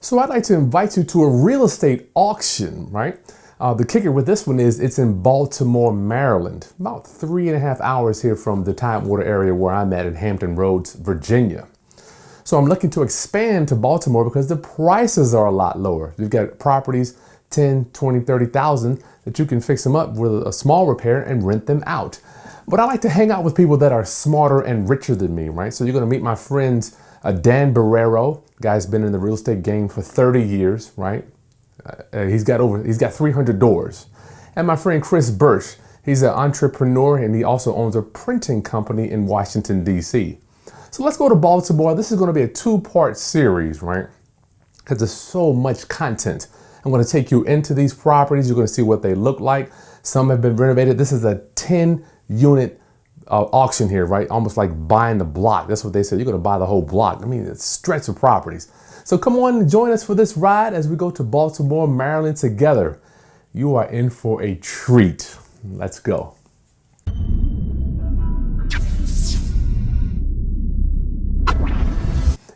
So I'd like to invite you to a real estate auction, right? The kicker with this one is it's in Baltimore, Maryland, about 3.5 hours here from the Tidewater area where I'm at in Hampton Roads, Virginia. So I'm looking to expand to Baltimore because the prices are a lot lower. You've got properties 10, 20, 30,000 that you can fix them up with a small repair and rent them out. But I like to hang out with people that are smarter and richer than me, right? So you're gonna meet my friends, Dan Borrero. Guy's been in the real estate game for 30 years, right? He's got 300 doors. And my friend Kris Burch, he's an entrepreneur and he also owns a printing company in Washington, D.C. So let's go to Baltimore. This is going to be a 2-part series, right? Because there's so much content. I'm going to take you into these properties. You're going to see what they look like. Some have been renovated. This is a 10-unit auction here, right? Almost like buying the block. That's what they said. You're going to buy the whole block. I mean, it's a stretch of properties. So come on and join us for this ride as we go to Baltimore, Maryland together. You are in for a treat. Let's go.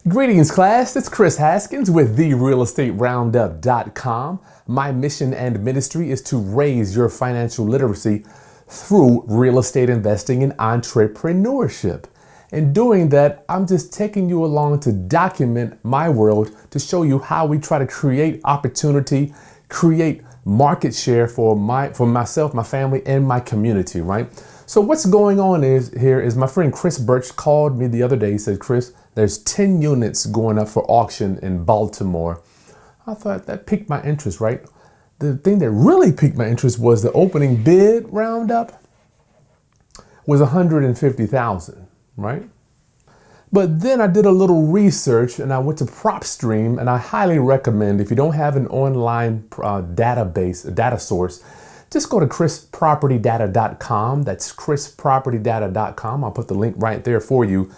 Greetings, class. It's Kris Haskins with therealestateroundup.com. My mission and ministry is to raise your financial literacy through real estate investing and entrepreneurship. In doing that, I'm just taking you along to document my world to show you how we try to create opportunity, create market share for myself, my family, and my community, right? So what's going on is my friend Kris Burch called me the other day. He said, Kris, there's 10 units going up for auction in Baltimore. I thought that piqued my interest, right? The thing that really piqued my interest was the opening bid roundup was $150,000. Right? But then I did a little research and I went to PropStream, and I highly recommend, if you don't have an online database, a data source, just go to krispropertydata.com. That's krispropertydata.com. I'll put the link right there for you.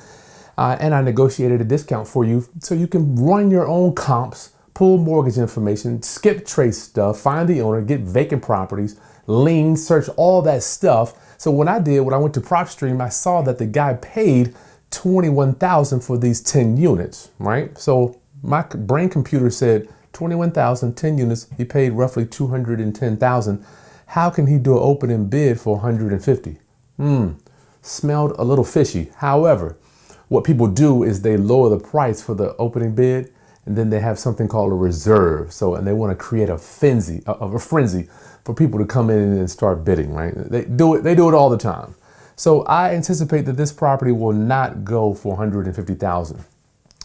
And I negotiated a discount for you so you can run your own comps, pull mortgage information, skip trace stuff, find the owner, get vacant properties, lien, search all that stuff. So when I went to PropStream, I saw that the guy paid $21,000 for these 10 units, right? So my brain computer said 21,000, 10 units, he paid roughly 210,000. How can he do an opening bid for 150? Smelled a little fishy. However, what people do is they lower the price for the opening bid, and then they have something called a reserve. And they want to create a frenzy for people to come in and start bidding, right? They do it all the time. So I anticipate that this property will not go for $150,000.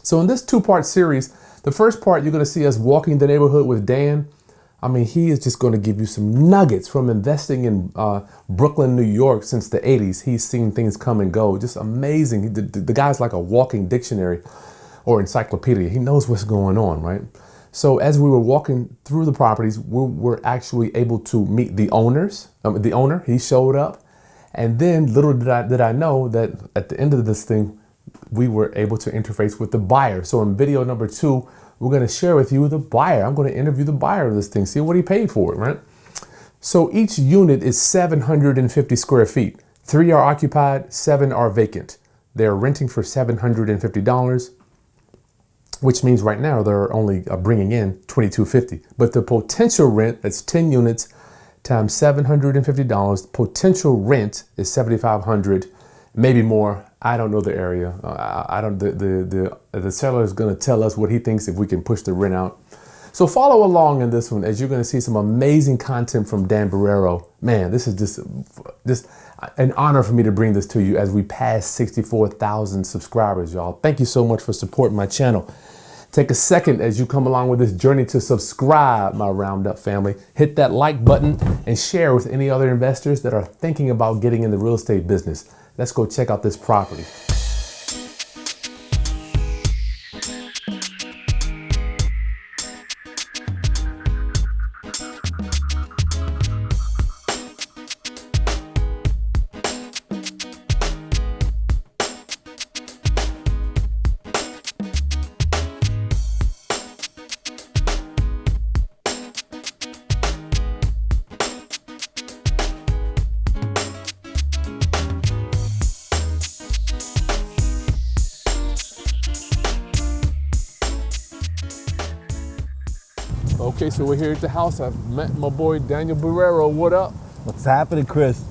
So in this 2-part series, the first part, you're going to see us walking the neighborhood with Dan. I mean, he is just going to give you some nuggets from investing in Brooklyn, New York since the 80s. He's seen things come and go. Just amazing. The guy's like a walking dictionary or encyclopedia. He knows what's going on, right? So as we were walking through the properties, we were actually able to meet the owners. The owner, he showed up. And then little did I know that at the end of this thing, we were able to interface with the buyer. So in video number 2, we're going to share with you the buyer. I'm going to interview the buyer of this thing, see what he paid for it, right? So each unit is 750 square feet. 3 are occupied, 7 are vacant. They're renting for $750. Which means right now they're only bringing in $2,250. But the potential rent, that's 10 units times $750. Potential rent is $7,500, maybe more. I don't know the area. The seller is going to tell us what he thinks if we can push the rent out. So follow along in this one as you're going to see some amazing content from Dan Borrero. Man, this is just an honor for me to bring this to you as we pass 64,000 subscribers, y'all. Thank you so much for supporting my channel. Take a second as you come along with this journey to subscribe, my Roundup family. Hit that like button and share with any other investors that are thinking about getting in the real estate business. Let's go check out this property. Okay, so we're here at the house. I've met my boy Daniel Borrero. What up? What's happening, Chris?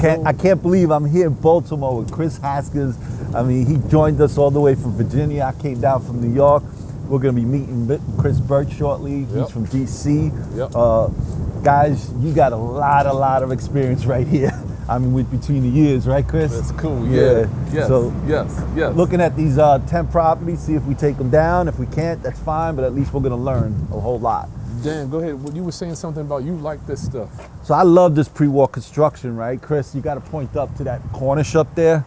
I can't believe I'm here in Baltimore with Kris Haskins. I mean, he joined us all the way from Virginia. I came down from New York. We're going to be meeting Burch shortly. He's from DC. Yep. Guys, you got a lot of experience right here. I mean, between the years, right, Kris? That's cool. Yeah. Yes. So, yes. Looking at these 10 properties, see if we take them down. If we can't, that's fine. But at least we're going to learn a whole lot. Dan, go ahead. You were saying something about you like this stuff. So I love this pre-war construction, right, Kris? You got to point up to that Cornish up there.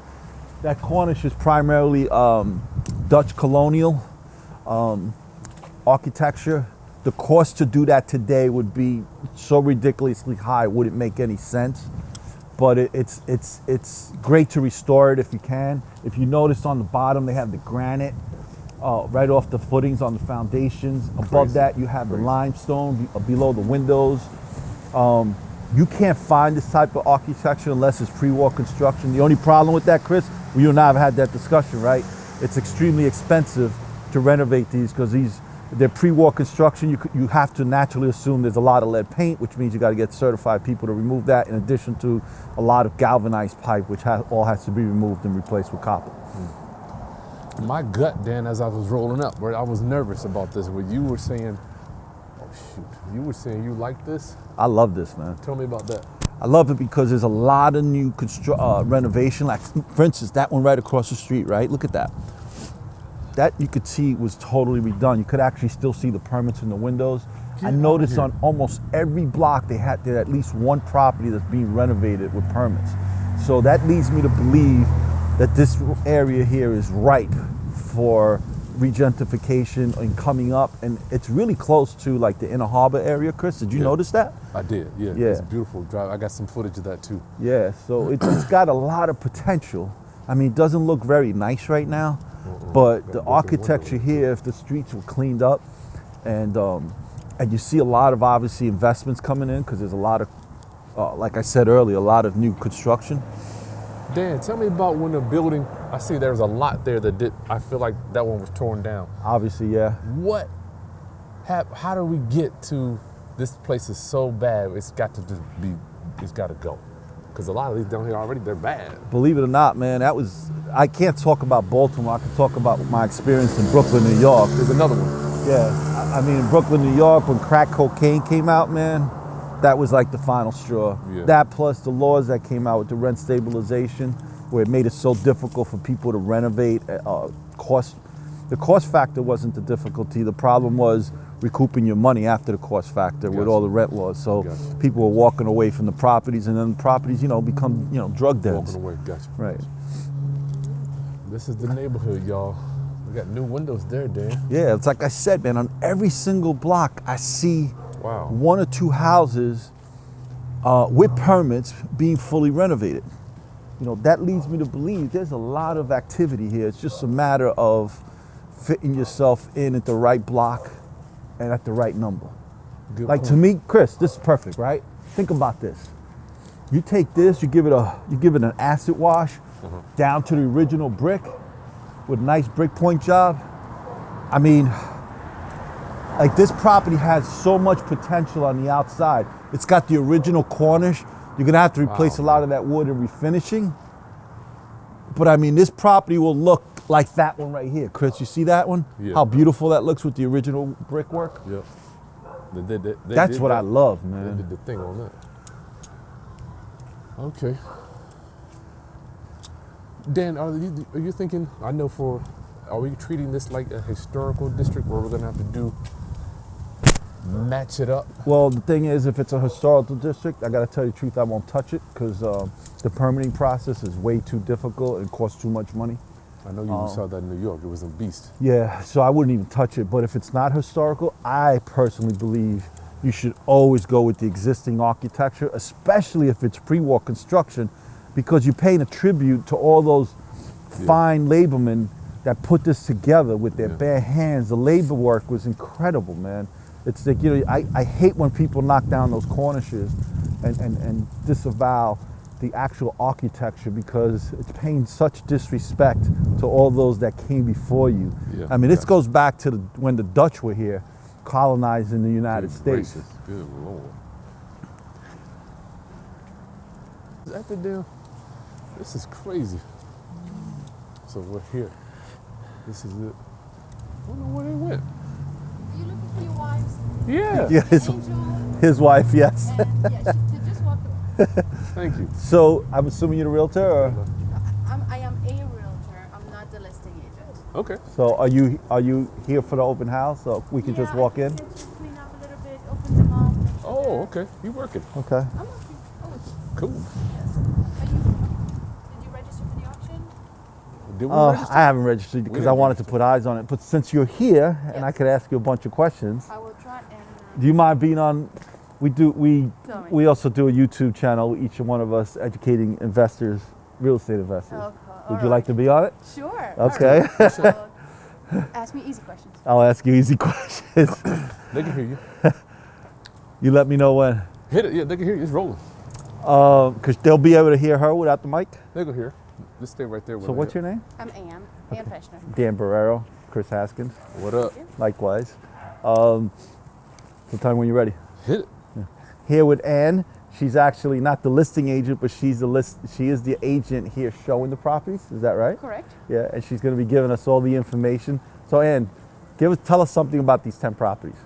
That Cornish is primarily Dutch colonial architecture. The cost to do that today would be so ridiculously high, it wouldn't make any sense. But it's great to restore it if you can. If you notice on the bottom, they have the granite right off the footings on the foundations. Above that, you have the limestone below the windows. You can't find this type of architecture unless it's pre-war construction. The only problem with that, Kris, you and I have had that discussion, right? It's extremely expensive to renovate these because they're pre-war construction. You have to naturally assume there's a lot of lead paint, which means you got to get certified people to remove that, in addition to a lot of galvanized pipe, which all has to be removed and replaced with copper. My gut, Dan, as I was rolling up, I was nervous about this. Where you were saying, oh shoot, you were saying you like this? I love this, man. Tell me about that. I love it because there's a lot of new renovation. Like, for instance, that one right across the street, right? Look at that. That you could see was totally redone. You could actually still see the permits in the windows. I noticed on almost every block there at least one property that's being renovated with permits. So that leads me to believe that this area here is ripe for regentrification and coming up, and it's really close to like the Inner Harbor area. Kris, did you notice that? I did, yeah. It's a beautiful drive. I got some footage of that too. Yeah, so it's got a lot of potential. I mean, it doesn't look very nice right now, but the architecture here, if the streets were cleaned up, and you see a lot of obviously investments coming in because there's a lot of, like I said earlier, a lot of new construction. Dan, tell me about when the building, I see there's a lot there I feel like that one was torn down. Obviously, yeah. How do we get to, this place is so bad, it's got to go. Because a lot of these down here already, they're bad. Believe it or not, man, I can't talk about Baltimore, I can talk about my experience in Brooklyn, New York. There's another one. Yeah, I mean, in Brooklyn, New York, when crack cocaine came out, man, that was like the final straw. Yeah. That plus the laws that came out with the rent stabilization, where it made it so difficult for people to renovate. The cost factor wasn't the difficulty. The problem was recouping your money after the cost factor with all the rent laws. So people were walking away from the properties, and then the properties, become, drug dens. Walking away, gotcha. Right. This is the neighborhood, y'all. We got new windows there, Dan. Yeah, it's like I said, man, on every single block, I see one or two houses with permits being fully renovated. That leads me to believe there's a lot of activity here. It's just a matter of fitting yourself in at the right block and at the right number. Good point. To me, Kris, this is perfect, right? Think about this. You take this, you give it an acid wash down to the original brick with a nice brick point job. I mean, like, this property has so much potential on the outside. It's got the original Cornish. You're gonna have to replace a lot of that wood and refinishing. But I mean, this property will look like that one right here. Kris, you see that one? Yeah. How beautiful that looks with the original brickwork? Yeah. That's what I love, man. They did the thing on that. Okay. Dan, are you thinking, are we treating this like a historical district where we're gonna have to match it up? Well, the thing is, if it's a historical district, I gotta tell you the truth, I won't touch it because the permitting process is way too difficult and costs too much money. I know you saw that in New York, it was a beast. Yeah, so I wouldn't even touch it, but if it's not historical, I personally believe you should always go with the existing architecture, especially if it's pre-war construction, because you're paying a tribute to all those fine labormen that put this together with their bare hands. The labor work was incredible, man. It's like, I hate when people knock down those Cornishes and disavow the actual architecture because it's paying such disrespect to all those that came before you. I mean, this goes back to when the Dutch were here. colonizing the United Good States. gracious. Good Lord. Is that the deal? This is crazy. So we're here. This is it. I don't know where they went. Are you looking for your wives? Yeah. Yeah, his wife, yes. And yeah, she just walked away. Thank you. So I'm assuming you're the realtor, or? I am a realtor. I'm not the listing agent. Okay. So are you here for the open house, so we can just walk in? I can just clean up a little bit, open them up. make sure Oh, they're- okay. You working? Okay. I'm okay. Oh, Cool. yes. Did you register for the auction? Did we I register? haven't registered because I didn't wanted to put eyes on it. But since you're here and I Yes. could ask you a bunch of questions, I will try and. do you mind being on? We Tell me. also do a YouTube channel. Each one of us educating investors, real estate investors. Okay, Would you like to be on it? Sure. Okay. All right. So, ask me easy questions. I'll ask you easy questions. They can hear you. You let me know when, Hit it. Yeah, they can hear you. It's rolling. because they'll be able to hear her without the mic. They can hear. Just stay right there. So what's your name? I'm Ann Feshner. Dan Borrero, Kris Haskins. What up? Likewise. Sometime when you're ready. Hit it. Here with Ann. She's actually not the listing agent, but she is the agent here showing the properties. Is that right? Correct. Yeah, and she's going to be giving us all the information. So Ann, tell us something about these 10 properties.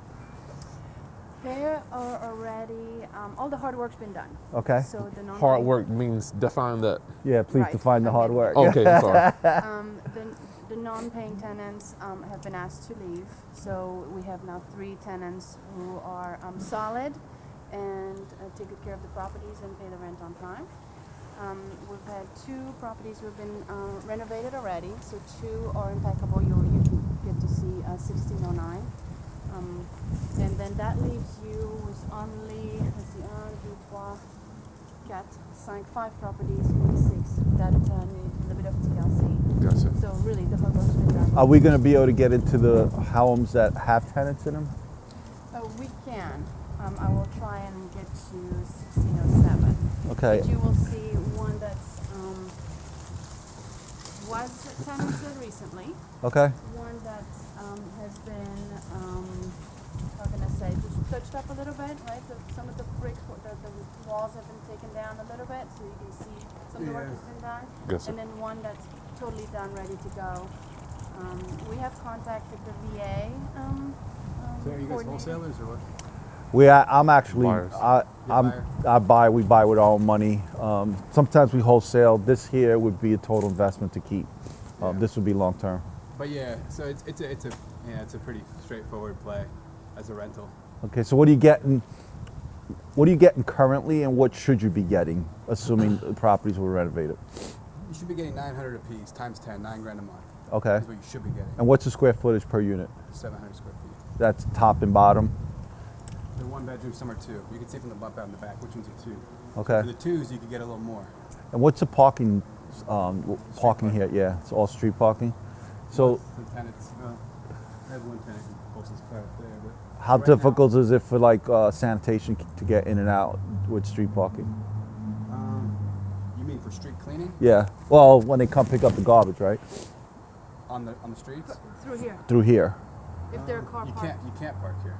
There are already all the hard work's been done. Okay. So the non Hard work means define that. Yeah, please Right. define the hard work. Okay, I'm sorry. The non-paying tenants have been asked to leave. So we have now 3 tenants who are solid and take good care of the properties and pay the rent on time. We've had 2 properties who have been renovated already. So 2 are impeccable. You can get to see 1609. And then that leaves you with only, let's see, 1, 2, 3, 4, 5 properties, maybe 6 that need a little bit of TLC. Gotcha. So really, the hard work's been done. Are we going to be able to get into the homes that have tenants in them? We can. I will try and get to 1607. Okay. But you will see one that's was tenanted recently. Okay. One that has been, how can I say, just touched up a little bit, right? Some of the bricks, the walls have been taken down a little bit, so you can see some of the work has been done. Gotcha. And then one that's totally done, ready to go. We have contacted the VA. So are you guys coordinator. wholesalers or what? I'm actually, Buyers. we buy with our own money. Sometimes we wholesale. This here would be a total investment to keep. Yeah. This would be long term. But yeah, so it's a pretty straightforward play as a rental. Okay, so what are you getting? What are you getting currently, and what should you be getting, assuming the properties were renovated? You should be getting 900 a piece times 10, $9 grand a month. Okay. That's what you should be getting. And what's the square footage per unit? 700 square feet. That's top and bottom. The 1 bedroom, some are 2. You can see from the bump out in the back which ones are 2. Okay. For the 2s, you could get a little more. And what's the parking? Parking here? Yeah, it's all street parking. So The tenants, I have one tenant who pulls his car up there. But how right now, difficult is it for like sanitation to get in and out with street parking? You mean for street cleaning Yeah. Well, when they come pick up the garbage, right? on the streets? Through here. Through here. If they're car You parked. can't park here.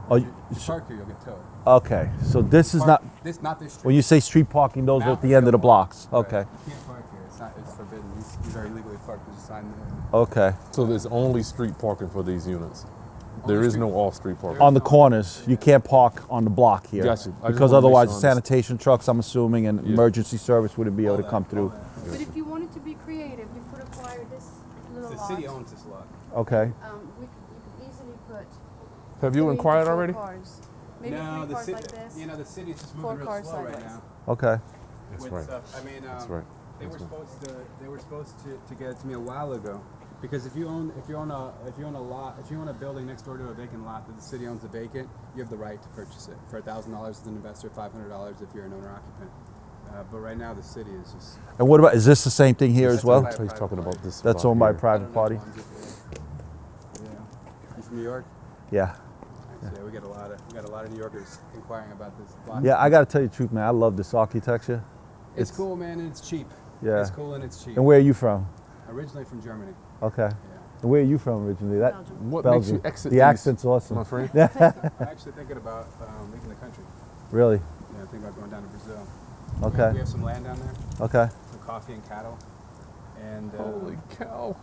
Oh, If you park here, you'll get towed. okay. So this is not. Not this street. When you say street parking, those are at the end of the blocks. Okay. Right. You can't park here. It's forbidden. These are illegally parked. There's a sign there. Okay. So there's only street parking for these units. There Only is no street- off-street parking. On the corners, you can't park on the block here. Gotcha. I just Because wanna make otherwise, sure I sanitation trucks, I'm assuming, and Yeah. emergency service wouldn't be able All to that, come all through. that. But if you wanted to be creative, you could acquire this little The lot. city owns this lot. Okay. You could easily put. Have you 3 to inquired 4 already? Cars. Maybe No, 3 the cars city. like this. You know, the city's just 4 moving real cars slow right sideways. now. Okay. That's with right. stuff. I mean, That's right. They were That's right. supposed to get it to me a while ago, because if you own a building next door to a vacant lot that the city owns the vacant, you have the right to purchase it for $1,000 as an investor, $500 if you're an owner occupant. But right now the city is just. And what about, is this the same thing here as That's well? right. He's talking about this. That's lot owned by a here. I private don't know party? which ones it is. Yeah. You from New York? Yeah. Yeah, we got a lot of New Yorkers inquiring about this lot. Yeah, I got to tell you the truth, man. I love this architecture. It's cool, man, and it's cheap. Yeah. It's cool and it's cheap. And where are you from? Originally from Germany. Okay. Yeah. Where are you from originally? That Belgium. What Belgium. makes you exit The these, accent's awesome. my friend? Yeah. I'm actually thinking about leaving the country. Really? Yeah, I'm thinking about going down to Brazil. Okay. We have some land down there, Okay. some coffee and cattle. And Holy cow.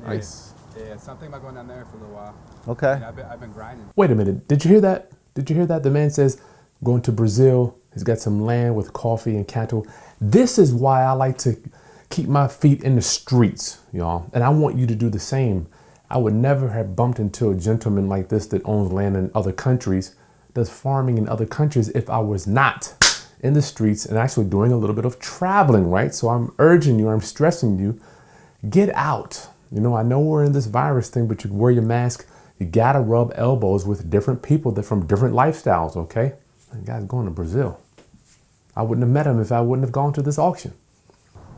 yeah, Nice. Yeah, so I'm thinking about going down there for a little while. Okay. And I've been grinding. Wait a minute. Did you hear that? Did you hear that? The man says going to Brazil. He's got some land with coffee and cattle. This is why I like to keep my feet in the streets, y'all. And I want you to do the same. I would never have bumped into a gentleman like this that owns land in other countries, does farming in other countries, if I was not in the streets and actually doing a little bit of traveling, right? So I'm urging you, I'm stressing you, get out. You know, I know we're in this virus thing, but you wear your mask. You gotta rub elbows with different people that from different lifestyles, okay? The guy's going to Brazil. I wouldn't have met him if I wouldn't have gone to this auction.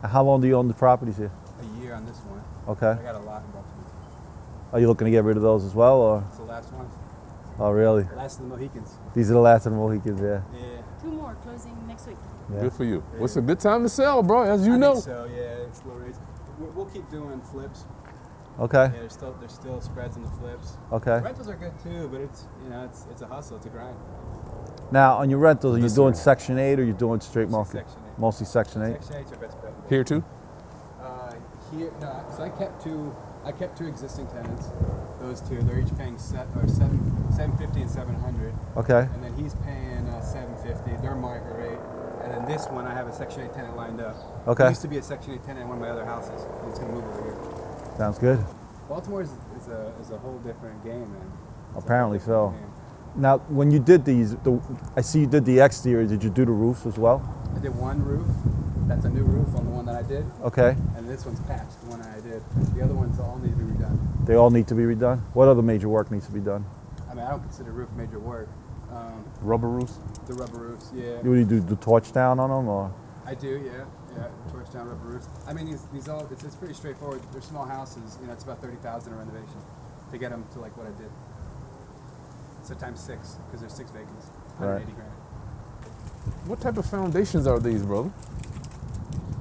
How long do you own the properties here? A year on this one. Okay. I got a lot in Baltimore. Are you looking to get rid of those as well, or? It's the last one. Oh, really? Last of the Mohicans. These are the last of the Mohicans, yeah. Yeah. 2 more closing next week. Yeah. Good for you. What's a good time to sell, bro? As you I know. think so, yeah. It's low rates. We'll keep doing flips. Okay. Yeah, there's still spreads on the flips. Okay. Rentals are good too, but it's it's a hustle, it's a grind. Now, on your rentals, are you Yes, doing sir. Section 8 or you're doing straight Mostly market? Section 8. Mostly Section 8? Section 8's our best bet. Here too? Here, no, so I kept two existing tenants. Those two, they're each paying $750 and $700, Okay. and then he's paying $750. They're market rate, and then this one I have a Section 8 tenant lined up. Okay. He used to be a Section 8 tenant in one of my other houses. He's gonna move over here. Sounds good. Baltimore is a whole different game, man. It's a Apparently whole different so. game. Now, when you did these, I see you did the exterior. Did you do the roofs as well? I did one roof. That's a new roof on the one that I did, Okay. and this one's patched. The one I did. The other ones all need to be redone. They all need to be redone? What other major work needs to be done? I mean, I don't consider roof major work. Rubber roofs? The rubber roofs, yeah. You do the torch down on them, or? I do, yeah. Torch down rubber roofs. I mean, these all it's pretty straightforward. They're small houses. You know, it's about $30,000 a renovation to get them to like what I did. So times 6, because there's 6 vacants, $180 grand. What type of foundations are these, brother?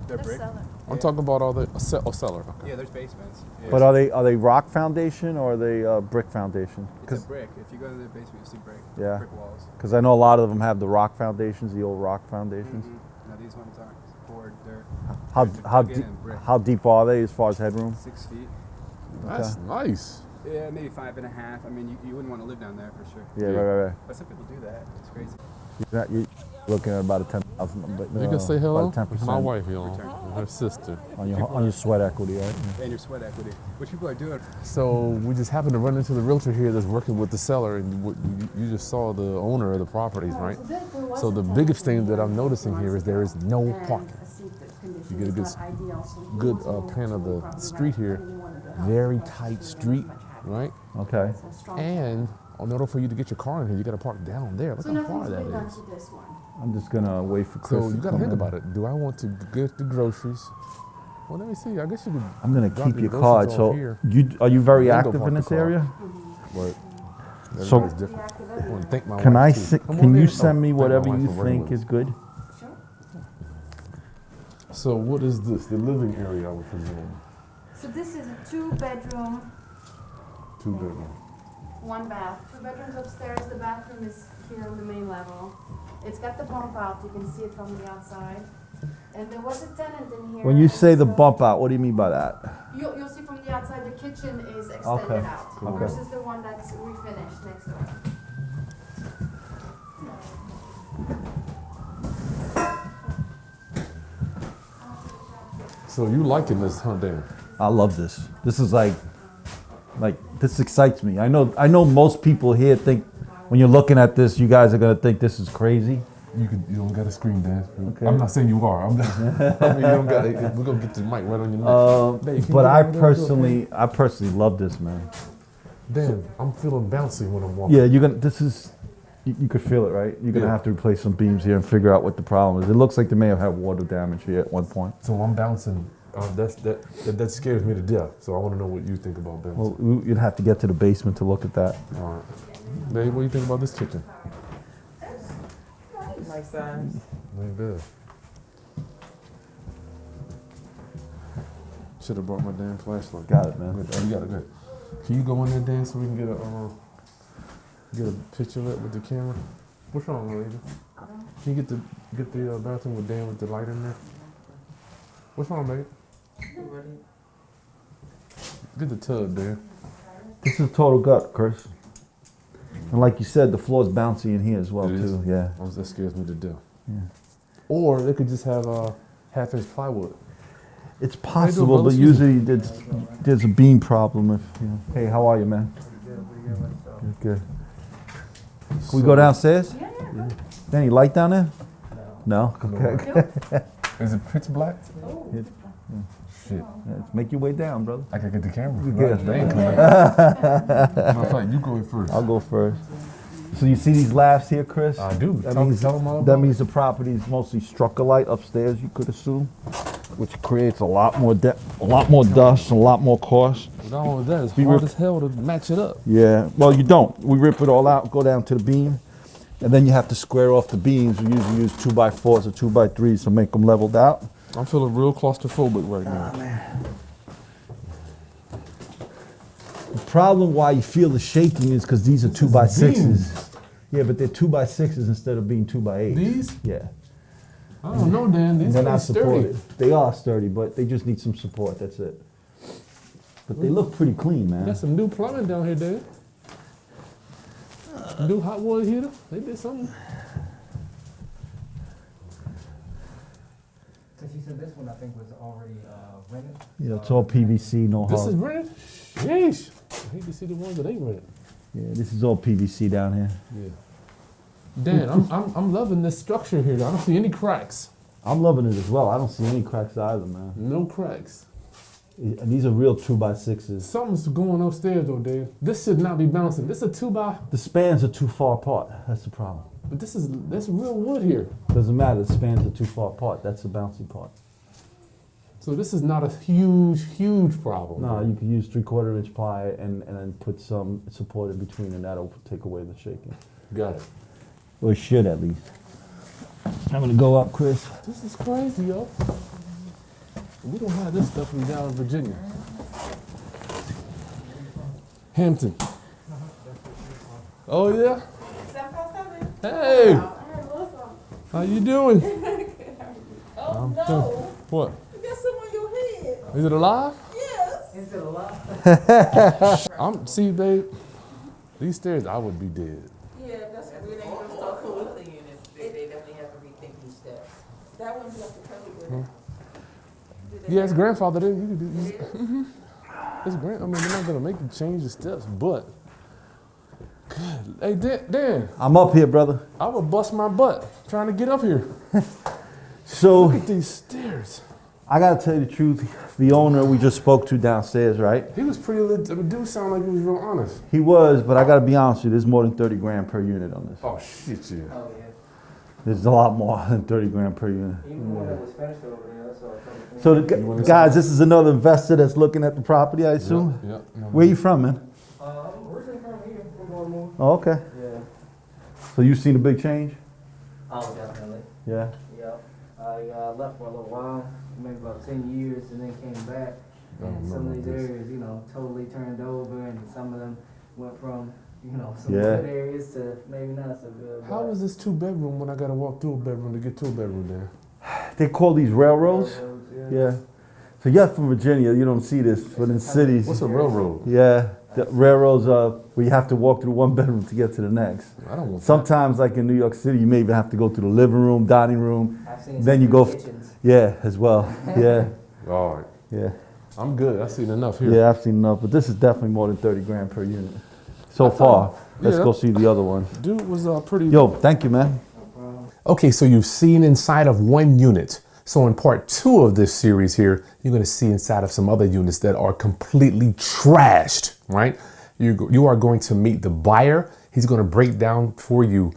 They're The brick. seller. I'm talking about all the cellar. Okay. Yeah, there's basements. Yeah. But are they rock foundation or are they brick foundation? It's a brick. If you go to the basement, you'll see brick. Yeah. Brick walls. Because I know a lot of them have the rock foundations, the old rock foundations. No, these ones aren't poured dirt. How deep are they as far as headroom? 6 feet. That's nice. Yeah, maybe 5.5. I mean, you wouldn't want to live down there for sure. Yeah, right. But some people do that. It's crazy. You're looking at about a 10,000. You can say hello. About a 10% My wife, y'all. Return. Her sister. on your sweat equity, right? And your sweat equity, which people are doing. So we just happened to run into the realtor here that's working with the seller, and you just saw the owner of the properties, right? So the biggest thing that I'm noticing here is there is no parking. You get a good plan of the street here. Very tight street, right? Okay. And And in order for you to get your car in here, you got to park down there. Look how far that is. I'm just gonna wait for Chris So you to got to come think in. about it. Do I want to get the groceries? Well, let me see. I guess you could. I'm gonna drop keep your groceries card. off So here. are you very Then go active park in the this car. area? But So- everybody's different. I want to thank my Can wife, too. Come on Can in. you Oh, send me thank my whatever wife you for working think with is good? So what is this? The living area, I would presume. So this is a 2-bedroom, 2-bedroom. 1 bath. 2 bedrooms upstairs. The bathroom is here on the main level. It's got the bump out. You can see it from the outside. And there was a tenant in here. When you and say the so- bump out, what do you mean by that? You'll see from the outside the kitchen is extended Okay. out Okay. versus the one that's refinished next door. So you liking this, huh, Dan? I love this. This is like this excites me. I know most people here think when you're looking at this, you guys are gonna think this is crazy. You don't got to scream, Dan. Okay. I'm not saying you are. I mean, you don't got. We're gonna get the mic right on your neck. Babe, can But you I get right there, personally love this, man. Dan, I'm feeling bouncy when I'm walking. Yeah, you could feel it, right? You're gonna Yeah. have to replace some beams here and figure out what the problem is. It looks like they may have had water damage here at one point. So I'm bouncing. That scares me to death. So I want to know what you think about bouncing. Well, you'd have to get to the basement to look at that. All right. Babe, what do you think about this kitchen? Nice size. Ain't bad. Should have brought my damn flashlight. Got it, man. Good. Oh, you got it. Good. Can you go in there, Dan, so we can get a picture of it with the camera? What's wrong, lady? Can you get the bathroom with Dan with the light in there? What's wrong, babe? Get the tub, Dan. This is a total gut, Chris. And like you said, the floor's bouncy in here as well, It is? too. Yeah. Oh, that scares me to death. Yeah. Or they could just have half-inch plywood. It's possible, brother? but usually there's a beam problem. If you know. Hey, how are you, man? Good. Can we go downstairs? Yeah. Any light down there? No. Okay. Is it pitch black? It's- Shit. yeah, make your way down, brother. I can get the camera. Yeah. Right, they ain't coming. Matter of fact, you go in first. I'll go first. So you see these laughs here, Chris? I do. That Tell means, them all that about means the property is mostly structure light upstairs, you could assume, which creates a lot more dust, a lot more cost. it. Not only that, it's We hard rip- as hell to match it up. Yeah, well, you don't. We rip it all out, go down to the beam, and then you have to square off the beams. We usually use 2x4s or 2x3s to make them leveled out. I'm feeling real claustrophobic right now. The problem why you feel the shaking is because these are 2x6s. beams. Yeah, but they're 2x6s instead of being 2x8s. These? Yeah. I don't know, Dan. These They're are not sturdy. supported. They are sturdy, but they just need some support, that's it. But they look pretty clean, man. Got some new plumbing down here, Dan. New hot water heater. They did something. Because you said this one, I think, was already rented. Yeah, it's all PVC, no This is hard. rented? Sheesh. I hate to see the ones that ain't rented. Yeah, this is all PVC down here. Yeah. Dan, I'm loving this structure here. I don't see any cracks. I'm loving it as well. I don't see any cracks either, man. No cracks. And these are real 2x6s. Something's going upstairs though, Dave. This should not be bouncing. This is a 2x, The spans are too far apart. That's the problem. but that's real wood here. Doesn't matter. The spans are too far apart. That's the bouncy part. So this is not a huge problem. No, you can use 3/4 inch ply and then put some support in between, and that'll take away the shaking. Got it. Or it should at least. I'm gonna go up, Chris. This is crazy, yo. We don't have this stuff from down in Virginia. Hampton. Oh yeah. 757. Hey, What's up? how you doing? Oh no! What? You got some on your head. Is it alive? Yes. Is it a lot? See, babe. These stairs, I would be dead. Yeah, that's weird. Ain't gonna start cool. The units, they definitely have to rethink these steps. That one you have to cover with. Yeah, it's grandfather. You can do this. It's grand. I mean, they're not gonna make you change the steps, but good. Hey, Dan, I'm up here, brother. I would bust my butt trying to get up here. So Look at these stairs. I gotta tell you the truth. The owner we just spoke to downstairs, right? He was pretty lit. The dude sounded like he was real honest. He was, but I gotta be honest with you. There's more than 30 grand per unit on this. Oh shit, yeah. Oh, yeah. There's a lot more than 30 grand per unit. Even the one that was finished over there, that's all. So guys, this is another investor that's looking at the property, I assume. Yeah. Where you from, man? I'm originally from here, from Baltimore. Oh, okay. Yeah. So you've seen a big change? Oh, definitely. Yeah. Yeah. I left for a little while, maybe about 10 years, and then came back. I don't And know some of about these this. areas, totally turned over, and some of them went from, some Yeah. good areas to maybe not so good. How is this 2-bedroom when I gotta walk through a bedroom to get to a bedroom there? They call these railroads. Yeah. So you're from Virginia, you don't see this, but in cities, What's a railroad? yeah, the railroads where you have to walk through one bedroom to get to the next. I don't want. Sometimes, like in New York City, you may even have to go to the living room, dining room. I've seen Then some you go good f- kitchens. Yeah, as well. Yeah, All right. yeah, I'm good. I've seen enough here. yeah. I've seen enough, but this is definitely more than 30 grand per unit so far. Let's yeah. go see the other one. Dude was pretty. Yo, thank you, man. Okay, so you've seen inside of one unit. So in part 2 of this series here, you're going to see inside of some other units that are completely trashed, right? You are going to meet the buyer. He's going to break down for you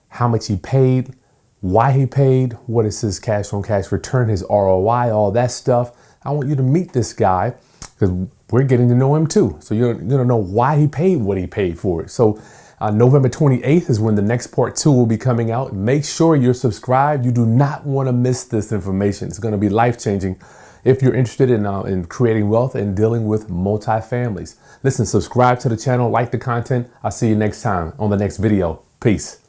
how much he paid, why he paid, what is his cash on cash return, his ROI, all that stuff. I want you to meet this guy because we're getting to know him too. So you're going to know why he paid what he paid for it. So November 28th is when the next part 2 will be coming out. Make sure you're subscribed. You do not want to miss this information. It's going to be life-changing. if you're interested in creating wealth and dealing with multifamilies. Listen, subscribe to the channel, like the content. I'll see you next time on the next video. Peace.